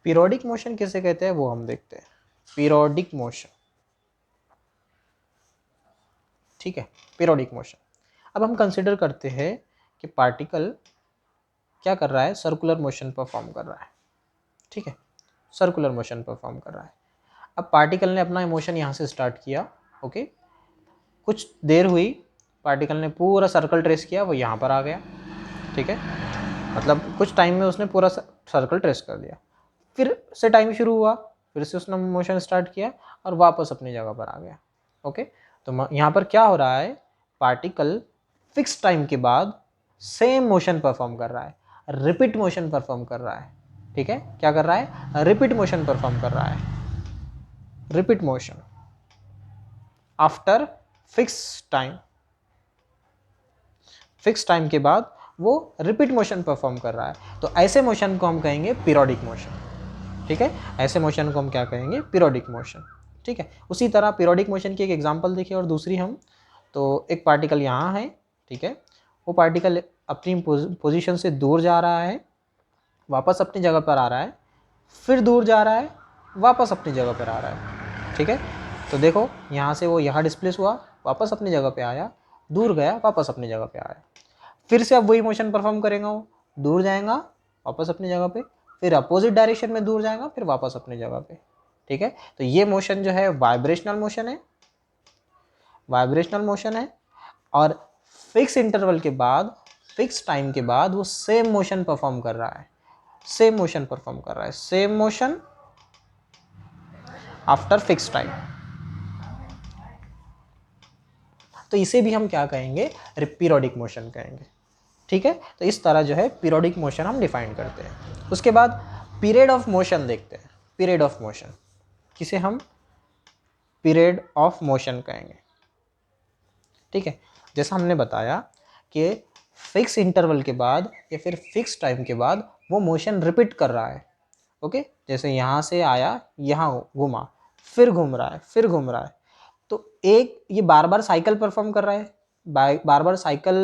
Periodic motion किसे कहते हैं वो हम देखते हैं। पीरियोडिक मोशन, ठीक है, पीरियोडिक मोशन। अब हम कंसिडर करते हैं कि पार्टिकल क्या कर रहा है, सर्कुलर मोशन परफॉर्म कर रहा है, ठीक है, सर्कुलर मोशन परफॉर्म कर रहा है। अब पार्टिकल ने अपना मोशन यहाँ से स्टार्ट किया, ओके, कुछ देर हुई, पार्टिकल ने पूरा सर्कल ट्रेस किया, वो यहाँ पर आ गया, ठीक है, मतलब कुछ टाइम में उसने पूरा सर्कल ट्रेस कर दिया। फिर से टाइम शुरू हुआ, फिर से उसने मोशन स्टार्ट किया और वापस अपनी जगह पर आ गया, ओके। तो यहाँ पर क्या हो रहा है, पार्टिकल फिक्स टाइम के बाद सेम मोशन परफॉर्म कर रहा है, रिपीट मोशन परफॉर्म कर रहा है, ठीक है, क्या कर रहा है, रिपीट मोशन परफॉर्म कर रहा है, repeat motion after fix time, fix time के बाद वो रिपीट मोशन परफॉर्म कर रहा है। तो ऐसे मोशन को हम कहेंगे पीरियोडिक मोशन, ठीक है, ऐसे मोशन को हम क्या कहेंगे, पीरियोडिक मोशन, ठीक है। उसी तरह पीरियोडिक मोशन की एक एग्जांपल देखिए और दूसरी हम, तो एक पार्टिकल यहाँ है, ठीक है, वो पार्टिकल अपनी पोजीशन से दूर जा रहा है, वापस अपनी जगह पर आ रहा है, फिर दूर जा रहा है, वापस अपनी जगह पर आ रहा है, ठीक है। तो देखो यहाँ से वो यहाँ डिस्प्लेस हुआ, वापस अपनी जगह पे आया, दूर गया, वापस अपनी जगह पे आया, फिर से अब वही मोशन परफॉर्म करेगा, वो दूर जाएगा, वापस अपनी जगह पे, फिर अपोजिट डायरेक्शन में दूर जाएगा, फिर वापस अपनी जगह पे, ठीक है। तो ये मोशन जो है वाइब्रेशनल मोशन है, वाइब्रेशनल मोशन है, और फिक्स इंटरवल के बाद, फिक्स टाइम के बाद वो सेम मोशन परफॉर्म कर रहा है, सेम मोशन परफॉर्म कर रहा है, same motion after fix time. तो इसे भी हम क्या कहेंगे, पीरियोडिक मोशन कहेंगे, ठीक है। तो इस तरह जो है पीरियोडिक मोशन हम डिफाइन करते हैं। उसके बाद पीरियड ऑफ मोशन देखते हैं, पीरियड ऑफ मोशन, किसे हम पीरियड ऑफ मोशन कहेंगे, ठीक है। जैसा हमने बताया कि फिक्स इंटरवल के बाद या फिर फिक्स टाइम के बाद वो मोशन रिपीट कर रहा है, ओके, जैसे यहाँ से आया, यहाँ घूमा, फिर घूम रहा है, फिर घूम रहा है, तो एक ये बार बार साइकिल परफॉर्म कर रहा है, बार बार साइकिल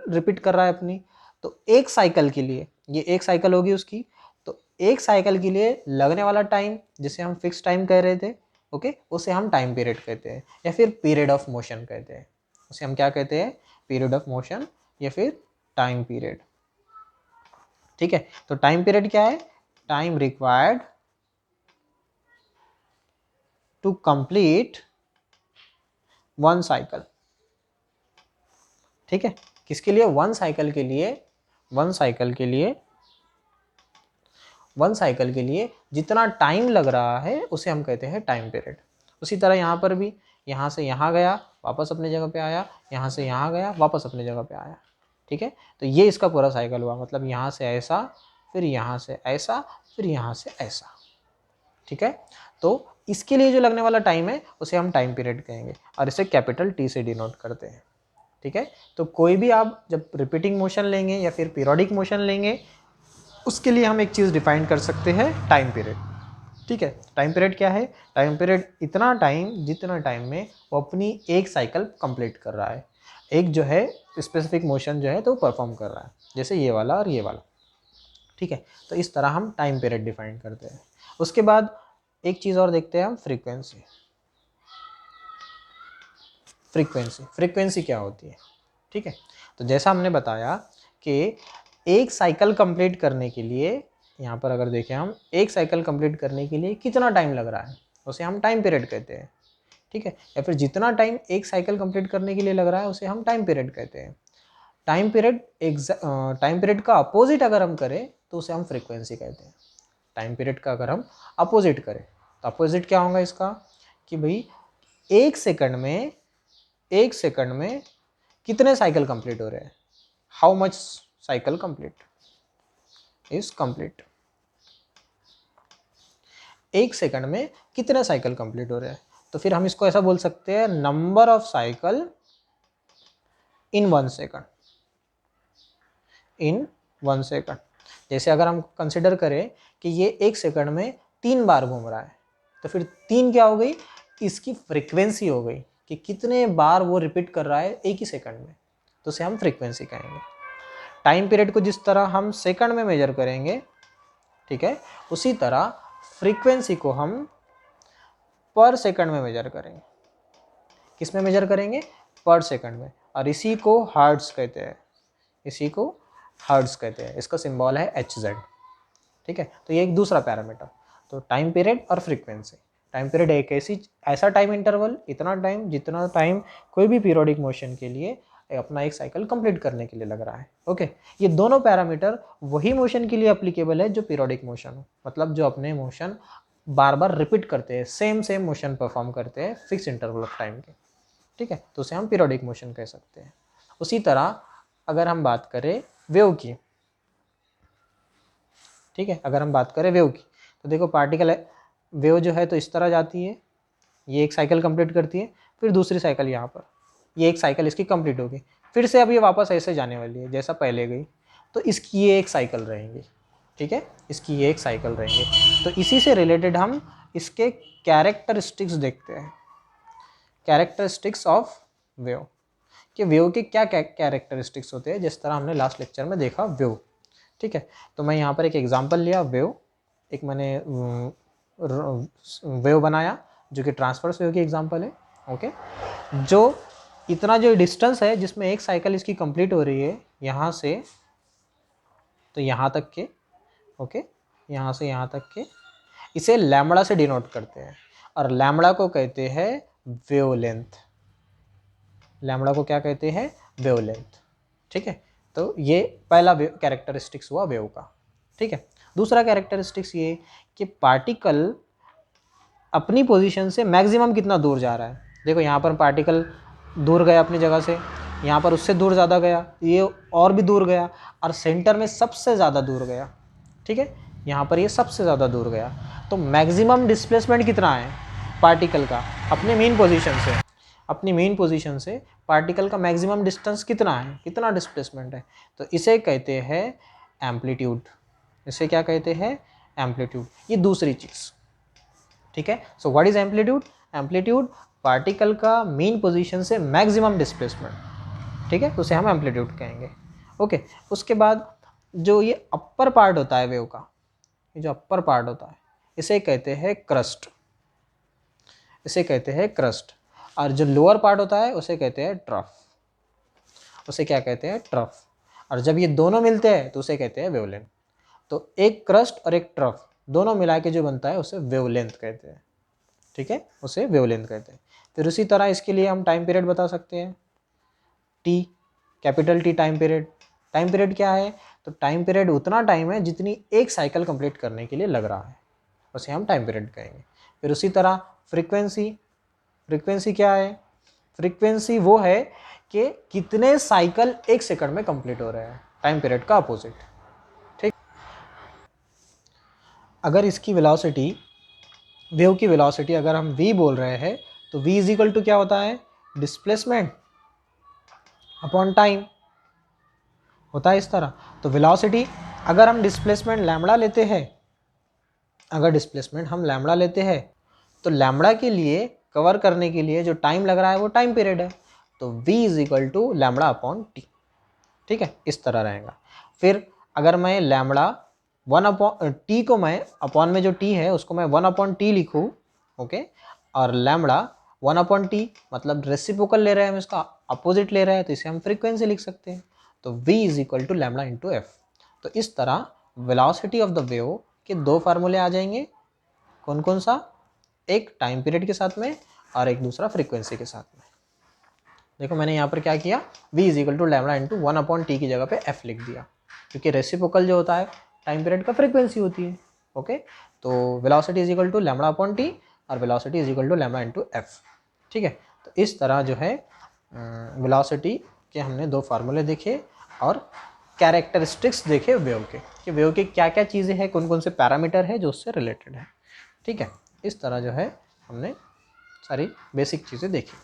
रिपीट कर रहा है अपनी। तो एक साइकिल के लिए, ये एक साइकिल होगी उसकी, तो एक साइकिल के लिए लगने वाला टाइम जिसे हम फिक्स टाइम कह रहे थे, ओके, उसे हम टाइम पीरियड कहते हैं या फिर पीरियड ऑफ मोशन कहते हैं। उसे हम क्या कहते हैं, पीरियड ऑफ मोशन या फिर टाइम पीरियड, ठीक है। तो टाइम पीरियड क्या है, time required to complete one cycle, ठीक है, किसके लिए, वन साइकिल के लिए, वन साइकिल के लिए, वन साइकिल के लिए जितना टाइम लग रहा है उसे हम कहते हैं टाइम पीरियड। उसी तरह यहाँ पर भी, यहाँ से यहाँ गया, वापस अपनी जगह पे आया, यहाँ से यहाँ गया, वापस अपनी जगह पे आया, ठीक है। तो ये इसका पूरा साइकिल हुआ, मतलब यहाँ से ऐसा, फिर यहाँ से ऐसा, फिर यहाँ से ऐसा, ठीक है। तो इसके लिए जो लगने वाला टाइम है उसे हम टाइम पीरियड कहेंगे और इसे कैपिटल टी से डिनोट करते हैं, ठीक है। तो कोई भी आप जब रिपीटिंग मोशन लेंगे या फिर पीरियोडिक मोशन लेंगे, उसके लिए हम एक चीज़ डिफाइन कर सकते हैं, टाइम पीरियड, ठीक है। टाइम पीरियड क्या है, टाइम पीरियड इतना टाइम जितना टाइम में वो अपनी एक साइकिल कंप्लीट कर रहा है, एक जो है स्पेसिफिक मोशन जो है तो परफॉर्म कर रहा है, जैसे ये वाला और ये वाला, ठीक है। तो इस तरह हम टाइम पीरियड डिफाइन करते हैं। उसके बाद एक चीज़ और देखते हैं हम, फ्रीक्वेंसी। फ्रीक्वेंसी, फ्रीक्वेंसी क्या होती है, ठीक है। तो जैसा हमने बताया कि एक साइकिल कंप्लीट करने के लिए, यहाँ पर अगर देखें हम, एक साइकिल कंप्लीट करने के लिए कितना टाइम लग रहा है उसे हम टाइम पीरियड कहते हैं, ठीक है। या फिर जितना टाइम एक साइकिल कंप्लीट करने के लिए लग रहा है उसे हम टाइम पीरियड कहते हैं। टाइम पीरियड टाइम पीरियड का अपोजिट अगर हम करें तो उसे हम फ्रीक्वेंसी कहते हैं। टाइम पीरियड का अगर हम अपोजिट करें तो अपोजिट क्या होगा इसका, कि भाई एक सेकंड में, एक सेकंड में कितने साइकिल कंप्लीट हो रहे हैं, how much cycle complete is complete, एक सेकंड में कितने साइकिल कंप्लीट हो रहे हैं। तो फिर हम इसको ऐसा बोल सकते हैं, number of cycle in one second, in one second. जैसे अगर हम कंसिडर करें कि ये एक सेकंड में 3 बार घूम रहा है, तो फिर 3 क्या हो गई, इसकी फ्रीक्वेंसी हो गई कि कितने बार वो रिपीट कर रहा है एक ही सेकंड में, तो उसे हम फ्रीक्वेंसी कहेंगे। टाइम पीरियड को जिस तरह हम सेकंड में मेजर करेंगे, ठीक है, उसी तरह फ्रीक्वेंसी को हम पर सेकंड में मेजर करेंगे। किस में मेजर करेंगे? पर सेकंड में। और इसी को हर्ट्ज कहते हैं, इसी को हर्ट्ज कहते हैं। इसका सिंबल है HZ। ठीक है, तो ये एक दूसरा पैरामीटर। तो टाइम पीरियड और फ्रीक्वेंसी। टाइम पीरियड एक ऐसा टाइम इंटरवल, इतना टाइम जितना टाइम कोई भी पीरियोडिक मोशन के लिए अपना एक साइकिल कंप्लीट करने के लिए लग रहा है। ओके, ये दोनों पैरामीटर वही मोशन के लिए अप्लीकेबल है जो पीरियोडिक मोशन हो, मतलब जो अपने मोशन बार बार रिपीट करते हैं, सेम मोशन परफॉर्म करते हैं फिक्स इंटरवल ऑफ टाइम के। ठीक है, तो उसे हम पीरियोडिक मोशन कह सकते हैं। उसी तरह अगर हम बात करें वेव की, ठीक है, अगर हम बात करें वेव की, तो देखो पार्टिकल वेव जो है तो इस तरह जाती है, ये एक साइकिल कंप्लीट करती है, फिर दूसरी साइकिल यहाँ पर, ये एक साइकिल इसकी कंप्लीट होगी, फिर से अब ये वापस ऐसे जाने वाली है जैसा पहले गई, तो इसकी ये एक साइकिल रहेंगी। ठीक है, इसकी ये एक साइकिल रहेंगे। तो इसी से रिलेटेड हम इसके कैरेक्टरिस्टिक्स देखते हैं, कैरेक्टरिस्टिक्स ऑफ वेव, कि वेव के क्या कैरेक्टरिस्टिक्स होते हैं, जिस तरह हमने लास्ट लेक्चर में देखा वेव। ठीक है, तो मैं यहाँ पर एक एग्जांपल लिया वेव, एक मैंने वेव बनाया जो कि ट्रांसवर्स वेव की एग्जांपल है। ओके, जो इतना जो डिस्टेंस है जिसमें एक साइकिल इसकी कंप्लीट हो रही है यहाँ से तो यहाँ तक के, ओके, यहाँ से यहाँ तक के, इसे लैम्बडा से डिनोट करते हैं, और लैम्बडा को कहते हैं वेवलेंथ। लैम्बडा को क्या कहते हैं? वेवलेंथ। ठीक है, तो ये पहला कैरेक्टरिस्टिक्स हुआ वेव का। ठीक है, दूसरा कैरेक्टरिस्टिक्स ये कि पार्टिकल अपनी पोजीशन से मैक्सिमम कितना दूर जा रहा है। देखो यहाँ पर पार्टिकल दूर गया अपनी जगह से, यहाँ पर उससे दूर ज़्यादा गया, ये और भी दूर गया, और सेंटर में सबसे ज़्यादा दूर गया। ठीक है, यहाँ पर ये सबसे ज़्यादा दूर गया, तो मैक्सिमम डिस्प्लेसमेंट कितना है पार्टिकल का अपने मेन पोजीशन से, अपनी मेन पोजीशन से पार्टिकल का मैक्सिमम डिस्टेंस कितना है, कितना डिस्प्लेसमेंट है, तो इसे कहते हैं एम्पलीट्यूड। इसे क्या कहते हैं? एम्पलीट्यूड। ये दूसरी चीज़। ठीक है, so what is amplitude? Amplitude particle का मेन पोजीशन से मैक्सिमम डिस्प्लेसमेंट। ठीक है, तो उसे हम एम्पलीट्यूड कहेंगे। ओके, उसके बाद जो ये अपर पार्ट होता है वेव का, ये जो अपर पार्ट होता है इसे कहते हैं क्रस्ट, इसे कहते हैं क्रस्ट। और जो लोअर पार्ट होता है उसे कहते हैं ट्रफ, उसे क्या कहते हैं? ट्रफ। और जब ये दोनों मिलते हैं तो उसे कहते हैं वेवलेंथ। तो एक क्रस्ट और एक ट्रफ दोनों मिला के जो बनता है उसे वेवलेंथ कहते हैं। ठीक है, उसे वेवलेंथ कहते हैं। फिर उसी तरह इसके लिए हम टाइम पीरियड बता सकते हैं, T, capital T time period. Time period क्या है? तो टाइम पीरियड उतना टाइम है जितनी एक साइकिल कंप्लीट करने के लिए लग रहा है, उसे हम टाइम पीरियड कहेंगे। फिर उसी तरह फ्रीक्वेंसी, फ्रीक्वेंसी क्या है? फ्रीक्वेंसी वो है कि कितने साइकिल एक सेकंड में कंप्लीट हो रहे हैं, टाइम पीरियड का अपोजिट। ठीक, अगर इसकी वेलोसिटी, वेव की वेलोसिटी अगर हम v बोल रहे हैं तो v इज इक्वल टू क्या होता है? डिस्प्लेसमेंट अपॉन टाइम होता है इस तरह। तो वेलोसिटी अगर हम डिस्प्लेसमेंट लैम्बडा लेते हैं, अगर डिस्प्लेसमेंट हम लैम्बडा लेते हैं तो लैम्बडा के लिए कवर करने के लिए जो टाइम लग रहा है वो टाइम पीरियड है, तो v is equal to lambda upon t. ठीक है, इस तरह रहेगा। फिर अगर मैं लैम्बडा 1 अपॉन टी को, मैं अपॉन में जो टी है उसको मैं 1 अपॉन टी लिखूँ, ओके, और लैम्बडा 1 अपॉन टी मतलब रेसिप्रोकल ले रहे हैं, हम इसका अपोजिट ले रहे हैं, तो इसे हम फ्रीक्वेंसी लिख सकते हैं। तो v is equal to lambda into f. तो इस तरह वेलोसिटी ऑफ द वेव के दो फार्मूले आ जाएंगे। कौन कौन सा? एक टाइम पीरियड के साथ में और एक दूसरा फ्रीक्वेंसी के साथ में। देखो मैंने यहाँ पर क्या किया, v is equal to lambda into 1 upon t की जगह पे f लिख दिया, क्योंकि रेसिप्रोकल जो होता है टाइम पीरियड का फ्रीक्वेंसी होती है। ओके, तो velocity is equal to lambda upon T और velocity is equal to lambda into F. ठीक है, तो इस तरह जो है वेलोसिटी के हमने दो फार्मूले देखे और कैरेक्टरिस्टिक्स देखे वेव के, कि वेव के क्या क्या चीज़ें हैं, कौन कौन से पैरामीटर है जो उससे रिलेटेड है। ठीक है, इस तरह जो है हमने सारी बेसिक चीज़ें देखी।